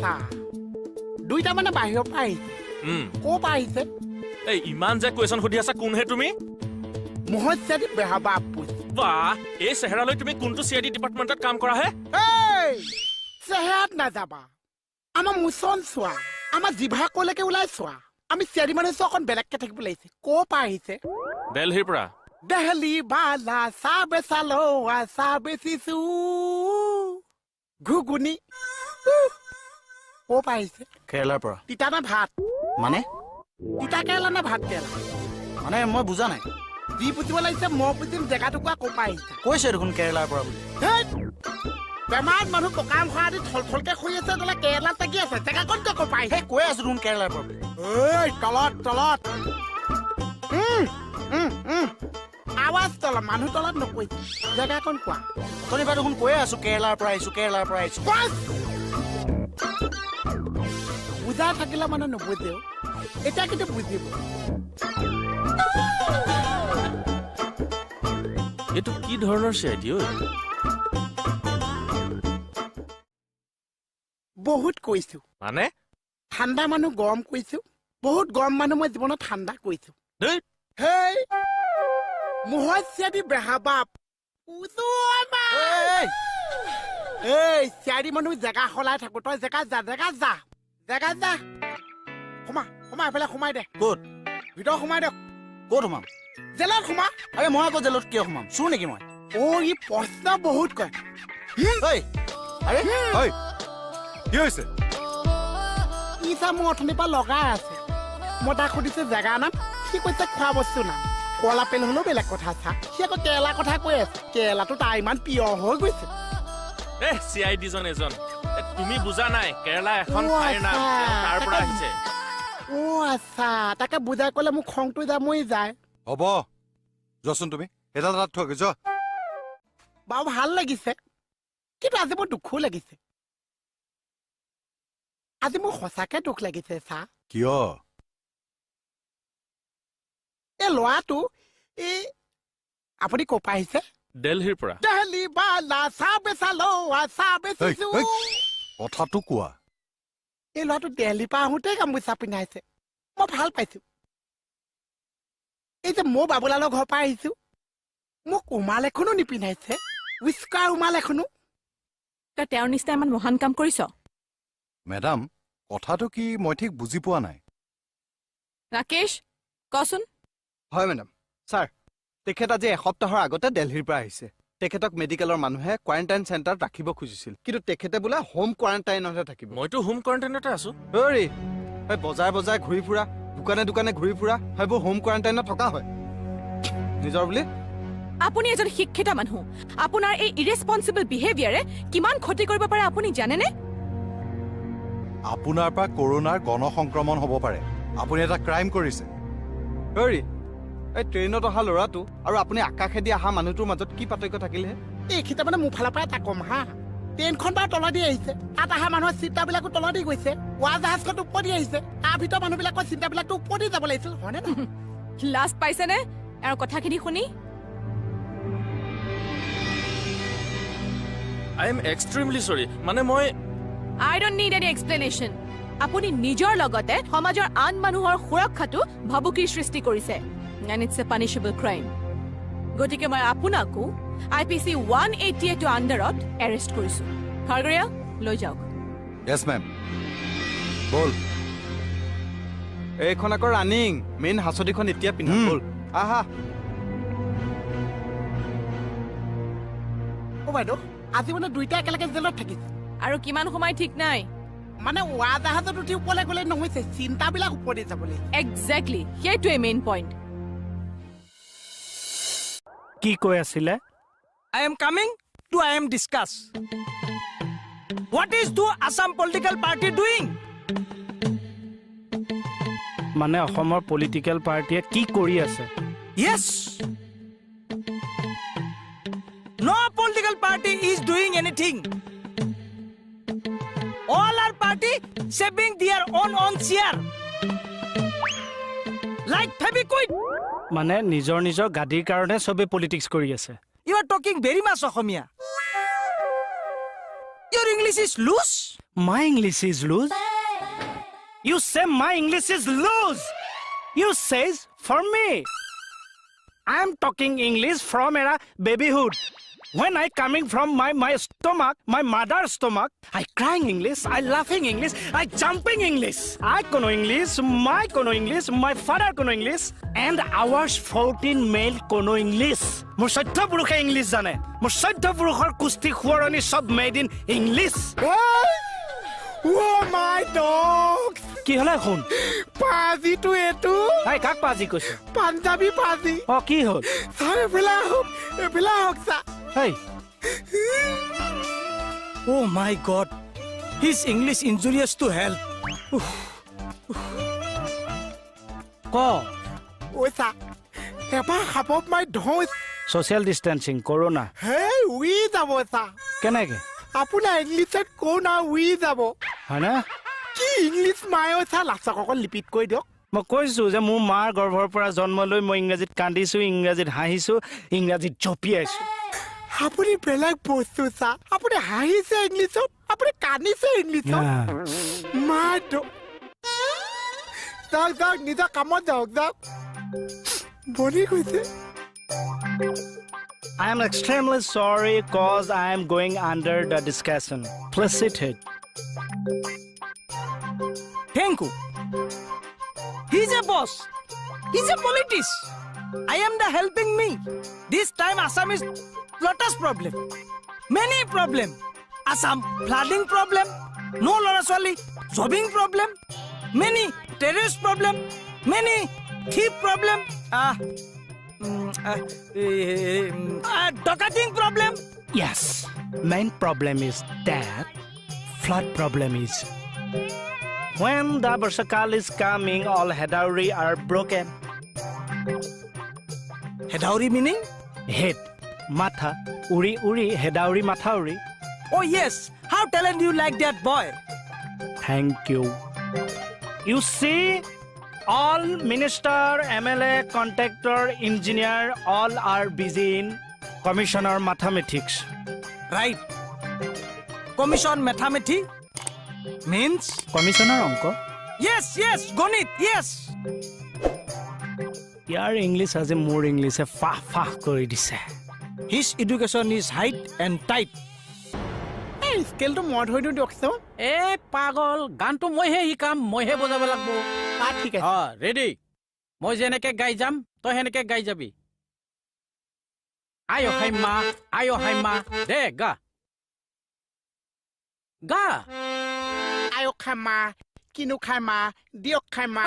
আচ্ছা দুইটা মানে বাহিৰৰ পৰা আহিছে ক'ৰ পৰা আহিছে এই ইমান যে কুৱেশ্যন সুধি আছা কোন হে তুমি মোহন চেদি বেহাবা আপুজ বাহ এই চেহেৰালৈ তুমি কোনটো চিআইডি ডিপাৰ্টমেণ্টত কাম কৰা হে এই চেহেৰাত নাযাবা আমাৰ মুচন চোৱা আমাৰ জিভা কলৈকে ওলাই চোৱা আমি চিআইডি মানুহ চোৱা অকণ বেলেগকে থাকিব লাগিছে ক'ৰ পৰা আহিছে দিল্লীৰ পৰা দেহলি বালা চাবে চালো চাবে চিচু ঘুগুনি ক'ৰ পৰা আহিছে কেৰেলাৰ পৰা তিতা না ভাত মানে তিতা কেৰেলা নে ভাত কেৰেলা মানে মই বুজা নাই যি বুজিব লাগিছে মই বুজিম জেগাটুকুৰা ক'ৰ পৰা আহিছে কৈছে দেখোন কেৰেলাৰ পৰা বুলি বেমাৰত মানুহ পকাম খোৱা দি থলথলকে শুই আছে বোলে কেৰেলাত লাগি আছে জেগাকণ ক'ৰ পৰা আহিছে কৈ আছো দেখোন কেৰেলাৰ পৰা বুলি ঐ তলত তলত আৱাজ তলত মানুহ তলত নকৈছে জেগাকণ কোৱা অথনিবাৰ দেখোন কৈয়ে আছো কেৰেলাৰ পৰা আহিছো কেৰেলাৰ পৰা আহিছো বুজাই থাকিলে মানে নুবুজেও এতিয়া কিন্তু বুজিব এইটো কি ধৰণৰ চিআইডি ঐ বহুত কৈছো মানে ঠাণ্ডা মানুহ গৰম কৈছো বহুত গৰম মানুহ মই জীৱনত ঠাণ্ডা কৈছো দেই হেই মোহন চিয়াদি বেহাবাপ এই চিয়াদি মানুহ জেগা সলাই থাকো তই জেগা যা জেগা যা জেগা যা সোমা সোমা এইফালে সোমাই দে ক'ত ভিতৰত সোমাই দে ক'ত সোমাম জেলত সোমা আৰে মই আকৌ জেলত কিয় সোমাম চোৰ নেকি মই ই প্ৰশ্ন বহুত কয় আৰে কি হৈছে ই চা মোৰ অথনিৰ পৰা লগাই আছে মই তাক সুধিছো জেগা নাম সি কৈছে খোৱা বস্তু নাম কলা পেল হলেও বেলেগ কথা চা সি আকৌ কেৰেলা কথা কৈ আছে কেৰেলাটো তাৰ ইমান প্ৰিয় হৈ গৈছে চিআইডি জন এজন তুমি বুজা নাই কেৰেলা এখন ঠাইৰ নাম তাৰ পৰা আহিছে আচ্ছা তাকে বুজাই ক'লে মোক খংটো মৰি যায় হ'ব যোৱাচোন তুমি এডাল তাত থৈ যোৱা বাৰু ভাল লাগিছে কিন্তু আজি মোৰ দুখো লাগিছে আজি মোৰ সঁচাকে দুখ লাগিছে চা কিয় এই ল'ৰাটো আপুনি ক'ৰ পৰা আহিছে দিল্লীৰ পৰা দেহলি বালা চাবে চালো চাবে চিচু কথাটো কোৱা এই ল'ৰাটো দেহলিৰ পৰা আহোঁতে গামোচা পিন্ধাইছে মই ভাল পাইছো এই যে মই বাবুলালৰ ঘৰৰ পৰা আহিছো মোক উমাল এখনো নিপিন্ধাইছে উইস্কাৰ উমাল এখনো তই তেওঁৰ নিচিনা ইমান মহান কাম কৰিছ মেডাম কথাটো কি মই ঠিক বুজি পোৱা নাই ৰাকেশ কচোন হয় মেডাম ছাৰ তেখেত আজি এসপ্তাহৰ আগতে দিল্লীৰ পৰা আহিছে তেখেতক মেডিকেলৰ মানুহে কোৱাৰেণ্টাইন চেণ্টাৰত ৰাখিব খুজিছিল কিন্তু তেখেতে বোলে হোম কোৱাৰেণ্টাইনতহে থাকিব মইতো হোম কোৱাৰেণ্টাইনতে আছো হেৰি বজাৰে বজাৰে ঘূৰি ফুৰা দোকানে দোকানে ঘূৰি ফুৰা সেইবোৰ হোম কোৱাৰেণ্টাইনত থকা হয় নিজৰ বুলি আপুনি এজন শিক্ষিত মানুহ আপোনাৰ এই ইৰেছপন্সিবল বিহেভিয়াৰে কিমান ক্ষতি কৰিব পাৰে আপুনি জানেনে আপোনাৰ পৰা কৰোনাৰ গণসংক্ৰমণ হ'ব পাৰে আপুনি এটা ক্ৰাইম কৰিছে হেৰি এই ট্ৰেইনত অহা ল'ৰাটো আৰু আপুনি আকাশেদি অহা মানুহটোৰ মাজত কি পাৰ্থক্য থাকিলেহে এইখিনিতে মানে মোৰ ফালৰ পৰা এটা কম হা ট্ৰেইনখন বাৰু তলদি আহিছে তাত অহা মানুহৰ চিন্তাবিলাকো তলদি গৈছে উৰা জাহাজখন ওপৰদি আহিছে তাৰ ভিতৰত মানুহবিলাকৰ চিন্তাবিলাকতো ওপৰদি যাব লাগিছিল হয়নে নহয় লাজ পাইছেনে আৰু কথাখিনি শুনি আই এম এক্সট্ৰিমলি চৰি মানে মই I don't need any explanation. আপুনি নিজৰ লগতে সমাজৰ আন মানুহৰ সুৰক্ষাটো ভাবুকিৰ সৃষ্টি কৰিছে and it's a punishable crime. গতিকে মই আপোনাকো IPC 188 আণ্ডাৰত এৰেষ্ট কৰিছো খাৰগৰীয়া লৈ যাওক য়েছ মেম বল এইখন আকৌ ৰানিং মেইন হাচদিখন এতিয়া পিন্ধা হ'ল আহা বাইদেউ আজি মানে দুইটা একেলগে জেলত থাকিছে আৰু কিমান সময় ঠিক নাই মানে উৰা জাহাজত উঠি ওপৰলৈ গ'লে নহৈছে চিন্তাবিলাক ওপৰদি যাব লাগিব এক্সেক্টলি সেইটোৱে মেইন পইণ্ট কি কৈ আছিলে I am coming to I am discuss. What is the Assam political party doing? মানে অসমৰ পলিটিকেল পাৰ্টিয়ে কি কৰি আছে Yes. No political party is doing anything. All our party saving their own share. Like Febiquid. মানে নিজৰ নিজৰ গাদীৰ কাৰণে সবে পলিটিক্স কৰি আছে You are talking very much Assamia. Your English is loose. my English is loose? You say my English is loose. You says for me. I am talking English from era babyhood. When I coming from my stomach, my mother's stomach, I crying English, I laughing English, I jumping English. I know English, my know English, my father know English, and ours 14 male know English. Mor saddha puruche English jane. Mor saddha purukhor kusti khorani sob made in English. Oh my dog! কি হলে শুন পাজিটো এটো আই কাক পাজি কৈছো পাঞ্জাবী পাজি অ কি হল sir এবেলা হওক চা হেই Oh my God. His English injurious to health. ক ঐ চা এবাৰ খাপত মাই ধোঁচ সোশ্যাল ডিস্টেন্সিং কৰোনা হেই উই যাব চা কেনেকে আপোনাৰ ইংলিছত কওঁ না উই যাব হয় না কি ইংলিছ মায়ে চা লাচক অকল লিপিত কৈ দিয়ক মই কৈছো যে মোৰ মাৰ গৰ্ভৰ পৰা জন্ম লৈ মই ইংৰাজীত কান্দিছো ইংৰাজীত হাঁহিছো ইংৰাজীত জপিয়াইছো আপুনি বেলেগ বস্তু চা আপুনি হাঁহিছে ইংলিছত আপুনি কান্দিছে ইংলিছত মাই যাওক নিজৰ কামত যাওক বনি কৈছে I am extremely sorry cause I am going under the discussion. Please sit here. Thank you. He's a boss. He's a politics. I am the helping me. This time Assam is lotus problem. Many problem. Assam flooding problem. No Loraswali. Jobbing problem. Many terrorist problem. Many thief problem. Docketing problem. Yes, main problem is that flood problem is when the Barsakal is coming, all Hedauri are broken. Hedauri meaning? Head, matha, uri, Hedauri matha uri. Oh yes, how talented you like that boy. Thank you. You see, all minister, MLA, contractor, engineer, all are busy in commissioner mathematics. Right. Commission mathematics means? Commissioner onko? Yes, Gonit, yes. Your English has a more English a fah kori dise. His education is height and tight. এই স্কেলটো মই ধৰি দিওঁ দিয়কচোন এ পাগল গানটো মইহে শিকাম মইহে বজাব লাগিব ঠিক আছে ৰেডি মই যেনেকে গাই যাম তই সেনেকে গাই যাবি আয়ো হাইমা দে গা আয়ো খামা কিনো খামা দিয়ক খামা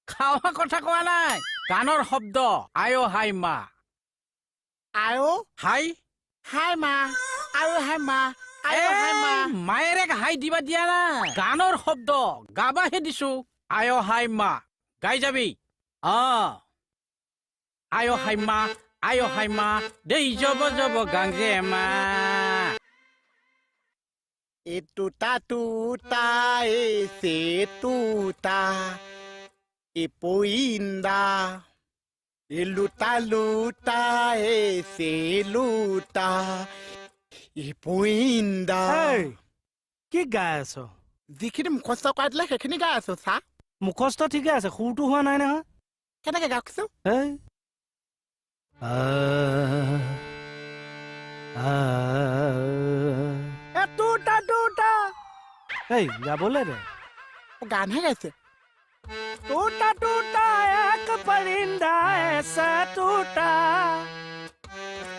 খাওয়া কথা কোৱা নাই গানৰ শব্দ আয়ো হাইমা আয়ো হাই হাইমা আয়ো হাইমা মায়েৰে হাই দিবা দিয়া নাই গানৰ শব্দ গাবাহে দিছো আয়ো হাইমা গাই যাবি আয়ো হাইমা দেই জব গাংজে মা এটুটা এসে তুটা এপইন্দা লুটা এসে লুটা এপইন্দা কি গাই আছো যিখিনি মুখস্থ কৰাই দিলে সেইখিনি গাই আছো চা মুখস্থ ঠিকে আছে সুৰটো হোৱা নাই নহয় কেনেকে গাওকছো এই গাবলে দে গানহে গাইছে टूटा एक परिंदा ऐसा टूटा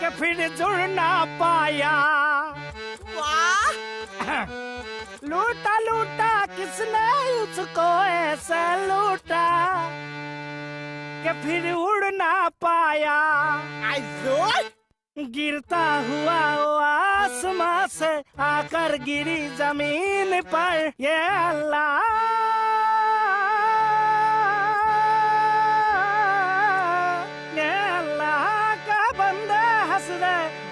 कि फिर जुड़ ना पाया लूटा किसने उसको ऐसा लूटा कि फिर उड़ ना पाया गिरता हुआ आसमां से आकर गिरी जमीन पर ये अल्लाह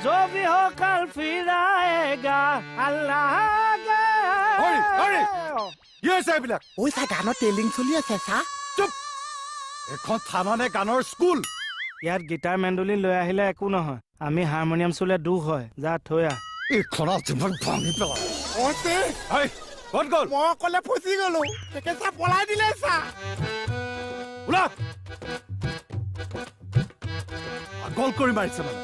जो भी हो कल फिर आएगा अल्लाह ঐ চা গানৰ টেলিং চলি আছে চা চুপ এখন থানা নে গানৰ স্কুল ইয়াত গিটাৰ মেণ্ডলিন লৈ আহিলে একো নহয় আমি হাৰমনিয়াম চুলে দুখ হয় যা থৈ আহ এইখনত ভাঙি পেলাম অছে হেই, ক'ত গ'ল মই অকলে ফচি গলো তাকে চা পলাই দিলে চা ওলা গল কৰি মাৰিছে মানে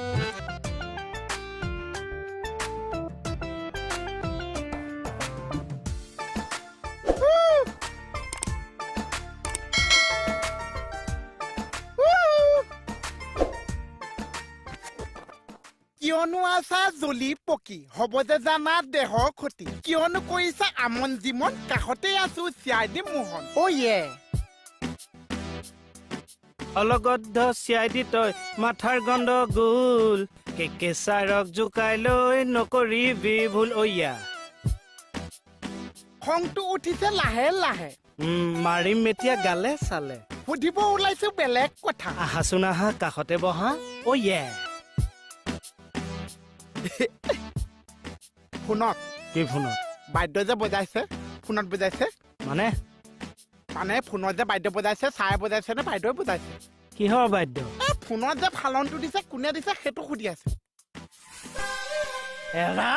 কিয়নো আছা জ্বলি পকি হ'ব যে জানা দেহৰ ক্ষতি কিয়নো কৰিছা আমন জীৱন কাষতে আছো চিআইডি মোহন অয়ে অলগদ্ধ চিআইডি তই মাথাৰ গণ্ডগোল ছাৰক জোকাই লৈ নকৰিবি ভুল অয়া খংটো উঠিছে লাহে লাহে মাৰিম এতিয়া গালে চালে সুধিব ওলাইছো বেলেগ কথা আহাচোন আহা কাষতে বহা অয়ে ফোনত কি ফোনত বাদ্য যে বজাইছে ফোনত বজাইছে মানে মানে ফোনত যে বাদ্য বজাইছে চাই বজাইছে নে বাদ্যই বজাইছে কিহৰ বাদ্য ফোনত যে ফালনটো দিছে কোনে দিছে সেইটো সুধি আছে এৰা